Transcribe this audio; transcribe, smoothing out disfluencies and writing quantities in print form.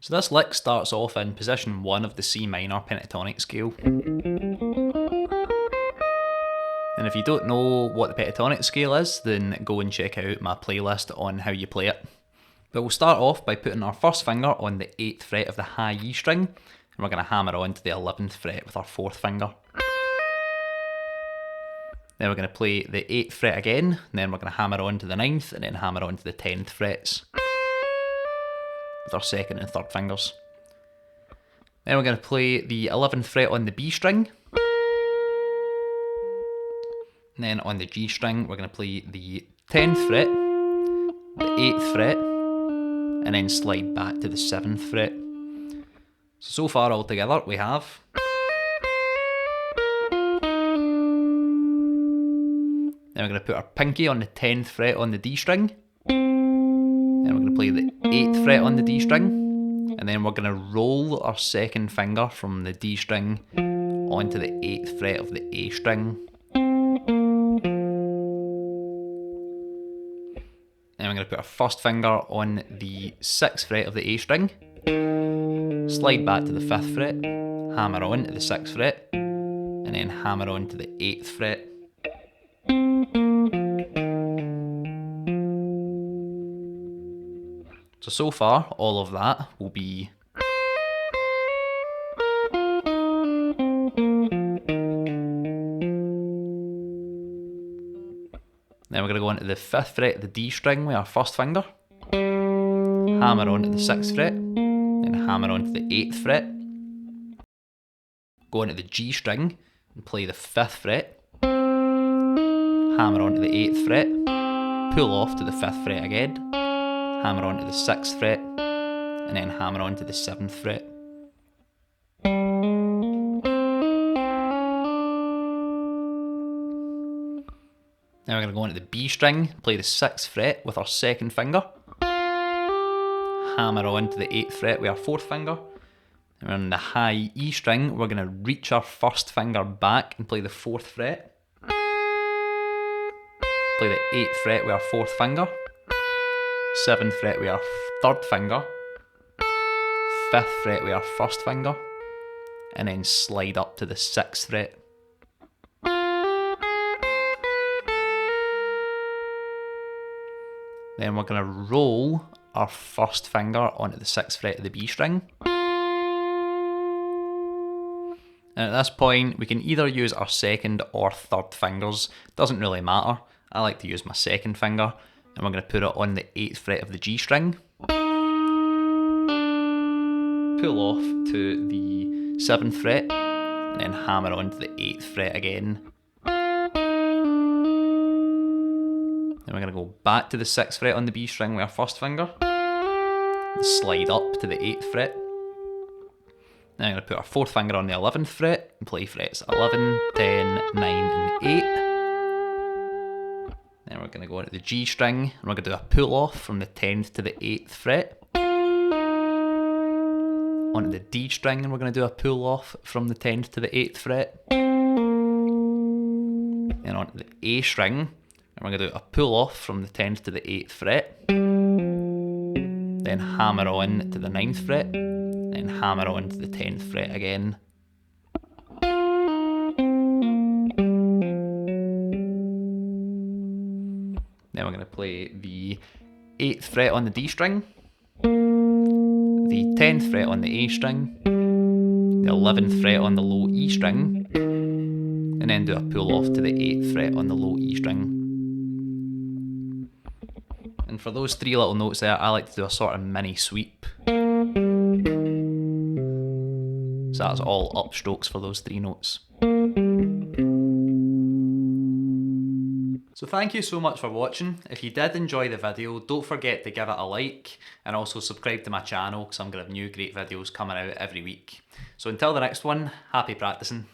So this lick starts off in position 1 of the C minor pentatonic scale. And if you don't know what the pentatonic scale is, then go and check out my playlist on how you play it. But we'll start off by putting our first finger on the 8th fret of the high E string, and we're going to hammer on to the 11th fret with our 4th finger. Then we're going to play the 8th fret again, and then we're going to hammer on to the 9th, and then hammer on to the 10th frets with our 2nd and 3rd fingers. Then we're going to play the 11th fret on the B string. And then on the G string, we're going to play the 10th fret, the 8th fret, and then slide back to the 7th fret. So far all together we have. Then we're going to put our pinky on the 10th fret on the D string. Then we're going to play the 8th fret on the D string. And then we're going to roll our 2nd finger from the D string onto the 8th fret of the A string. Then we're going to put our 1st finger on the 6th fret of the A string. Slide back to the 5th fret. Hammer on to the 6th fret. And then hammer on to the 8th fret. So far, all of that will be Then we're going to go into the 5th fret of the D string with our 1st finger. Hammer on to the 6th fret. Then hammer on to the 8th fret. Go into the G string and play the 5th fret. Hammer on to the 8th fret. Pull off to the 5th fret again. Hammer on to the 6th fret, and then hammer on to the 7th fret. Now we're going to go into the B string, play the 6th fret with our 2nd finger. Hammer on to the 8th fret with our 4th finger. And on the high E string, we're going to reach our 1st finger back and play the 4th fret. Play the 8th fret with our 4th finger. 7th fret with our 3rd finger, 5th fret with our 1st finger, and then slide up to the 6th fret. Then we're going to roll our 1st finger onto the 6th fret of the B string. And at this point, we can either use our 2nd or 3rd fingers. Doesn't really matter. I like to use my 2nd finger. And we're going to put it on the 8th fret of the G string. Pull off to the 7th fret, and then hammer on to the 8th fret again. Then we're going to go back to the 6th fret on the B string with our 1st finger. And slide up to the 8th fret. Then I'm going to put our 4th finger on the 11th fret and play frets 11, 10, 9 and 8. Then we're going to go into the G string, and we're going to do a pull off from the 10th to the 8th fret. Onto the D string, and we're going to do a pull off from the 10th to the 8th fret. Then onto the A string, and we're going to do a pull off from the 10th to the 8th fret. Then hammer on to the 9th fret, then hammer on to the 10th fret again. Then we're going to play the 8th fret on the D string, the 10th fret on the A string, the 11th fret on the low E string, and then do a pull off to the 8th fret on the low E string. And for those 3 little notes there, I like to do a sort of mini sweep. So that's all upstrokes for those 3 notes. So thank you so much for watching. If you did enjoy the video, don't forget to give it a like and also subscribe to my channel because I'm going to have new great videos coming out every week. So until the next one, happy practicing.